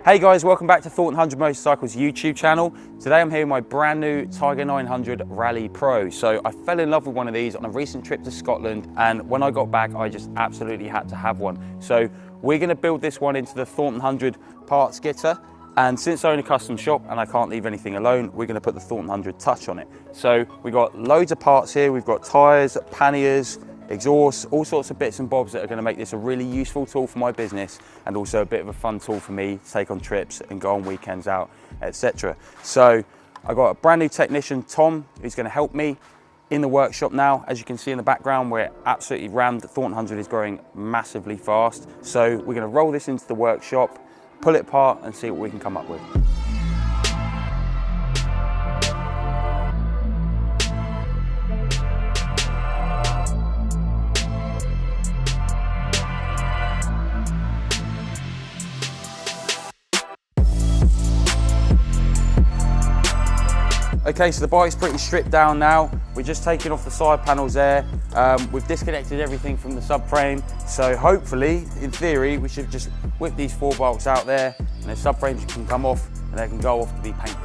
Hey guys, welcome back to Thornton 100 Motorcycles YouTube channel. Today I'm here with my brand new Tiger 900 Rally Pro. So I fell in love with one of these on a recent trip to Scotland, and when I got back I just absolutely had to have one. So we're going to build this one into the Thornton 100 parts getter, and since I own a custom shop and I can't leave anything alone, we're going to put the Thornton 100 touch on it. So we've got loads of parts here. We've got tyres, panniers, exhaust, all sorts of bits and bobs that are going to make this a really useful tool for my business, and also a bit of a fun tool for me to take on trips and go on weekends out, etc. So I've got a brand new technician, Tom, who's going to help me in the workshop now. As you can see in the background, we're absolutely rammed. The Thornton 100 is growing massively fast. So we're going to roll this into the workshop, pull it apart and see what we can come up with. Okay, so the bike's pretty stripped down now. We're just taking off the side panels there. We've disconnected everything from the subframe. So hopefully, in theory, we should just whip these 4 bolts out there and the subframes can come off and they can go off to be painted.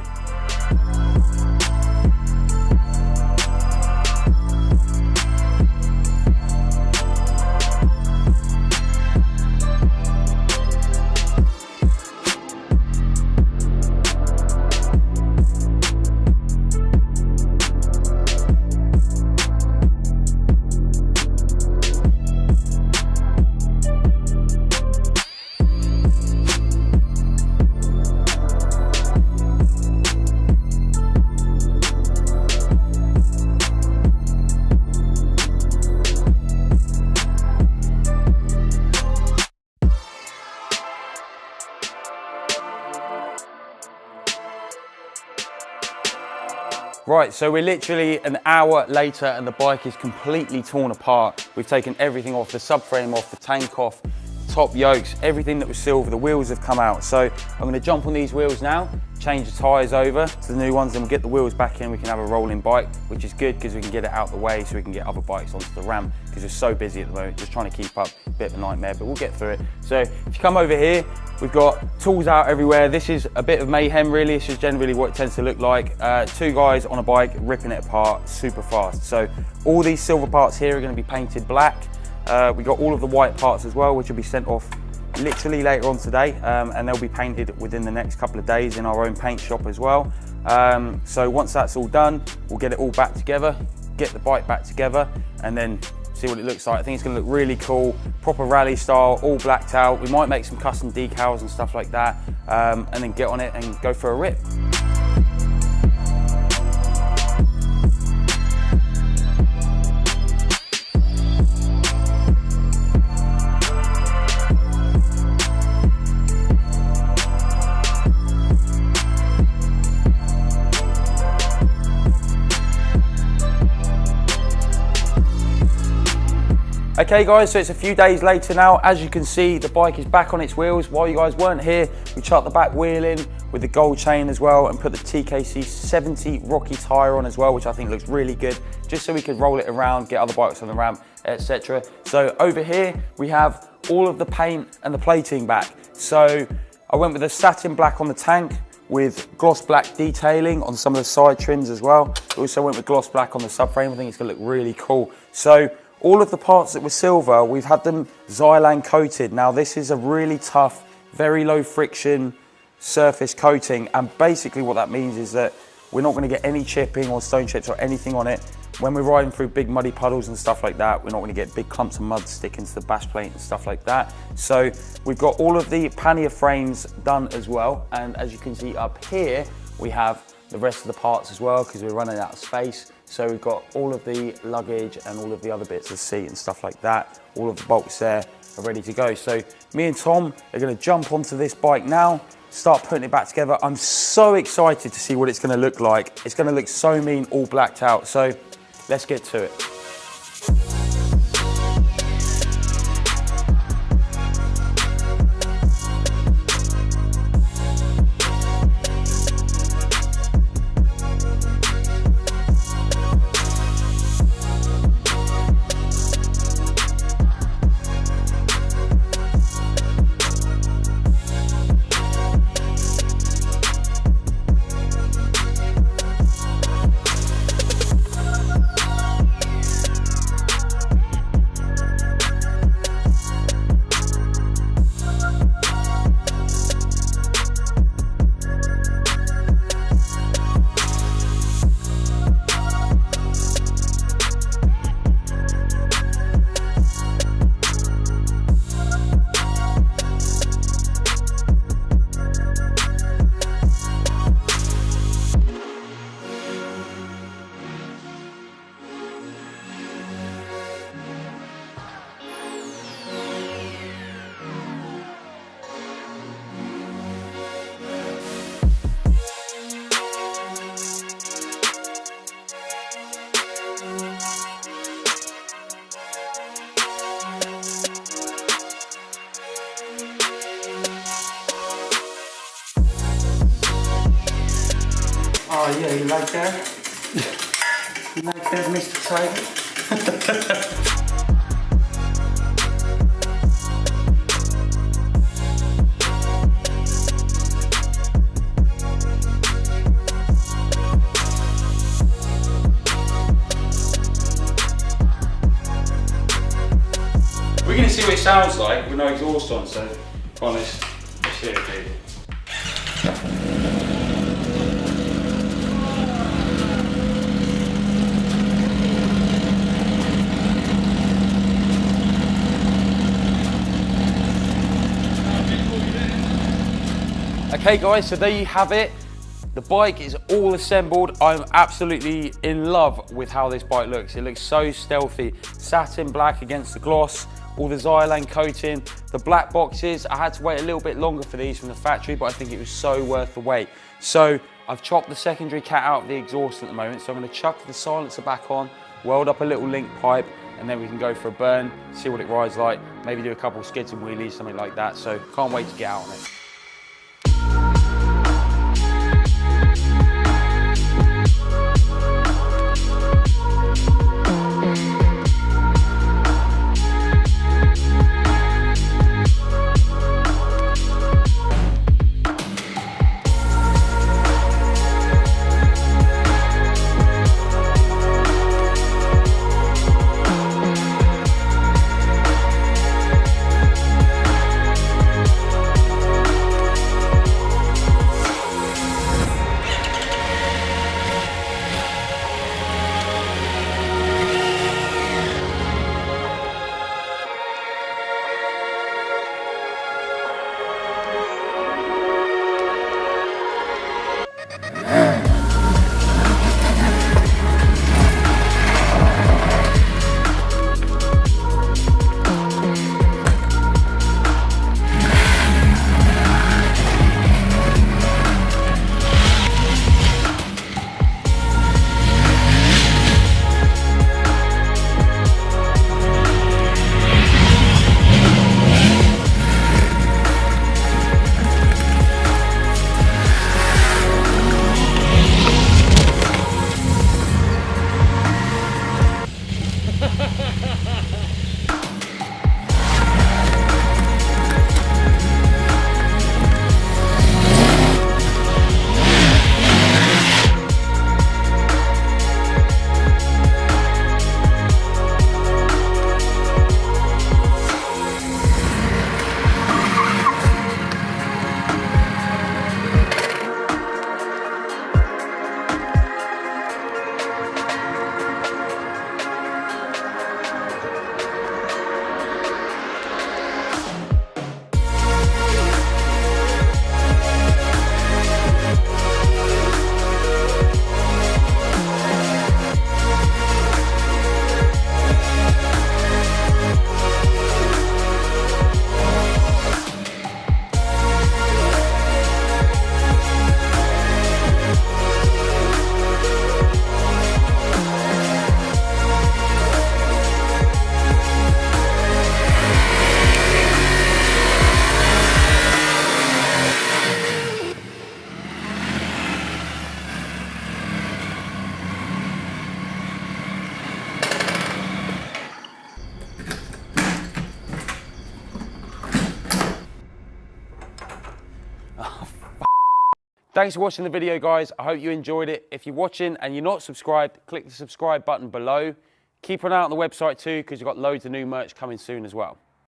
Right, so we're literally an hour later and the bike is completely torn apart. We've taken everything off, the subframe off, the tank off, top yokes, everything that was silver, the wheels have come out. So I'm going to jump on these wheels now, change the tyres over to the new ones, then we'll get the wheels back in, we can have a rolling bike, which is good because we can get it out the way so we can get other bikes onto the ramp, because we're so busy at the moment, just trying to keep up, a bit of a nightmare, but we'll get through it. So if you come over here, we've got tools out everywhere. This is a bit of mayhem really. This is generally what it tends to look like. 2 guys on a bike ripping it apart super fast. So all these silver parts here are going to be painted black. We got all of the white parts as well, which will be sent off literally later on today, and they'll be painted within the next couple of days in our own paint shop as well. So once that's all done, we'll get it all back together, get the bike back together, and then see what it looks like. I think it's going to look really cool, proper rally style, all blacked out. We might make some custom decals and stuff like that, and then get on it and go for a rip. Okay guys, so it's a few days later now. As you can see, the bike is back on its wheels. While you guys weren't here, we chucked the back wheel in with the gold chain as well and put the TKC 70 Rocky tyre on as well, which I think looks really good, just so we could roll it around, get other bikes on the ramp, etc. So over here, we have all of the paint and the plating back. So I went with a satin black on the tank with gloss black detailing on some of the side trims as well. Also went with gloss black on the subframe. I think it's gonna look really cool. So all of the parts that were silver, we've had them Xylan coated. Now this is a really tough, very low friction surface coating, and basically what that means is that we're not going to get any chipping or stone chips or anything on it. When we're riding through big muddy puddles and stuff like that, we're not going to get big clumps of mud sticking to the bash plate and stuff like that. So we've got all of the pannier frames done as well, and as you can see up here, we have the rest of the parts as well because we're running out of space. So we've got all of the luggage and all of the other bits of the seat and stuff like that. All of the bolts there are ready to go. So me and Tom are going to jump onto this bike now, start putting it back together. I'm so excited to see what it's gonna look like. It's gonna look so mean, all blacked out. So let's get to it. Oh yeah, you like that? You like that, Mr. Tiger? We're going to see what it sounds like with no exhaust on, so come on, let's see it, dude. Okay guys, so there you have it. The bike is all assembled. I'm absolutely in love with how this bike looks. It looks so stealthy. Satin black against the gloss, all the Xylane coating, the black boxes. I had to wait a little bit longer for these from the factory, but I think it was so worth the wait. So I've chopped the secondary cat out of the exhaust at the moment, so I'm gonna chuck the silencer back on, weld up a little link pipe, and then we can go for a burn, see what it rides like, maybe do a couple of skids and wheelies, something like that. So can't wait to get out on it. Thanks for watching the video, guys. I hope you enjoyed it. If you're watching and you're not subscribed, click the subscribe button below. Keep an eye on the website too, because you've got loads of new merch coming soon as well.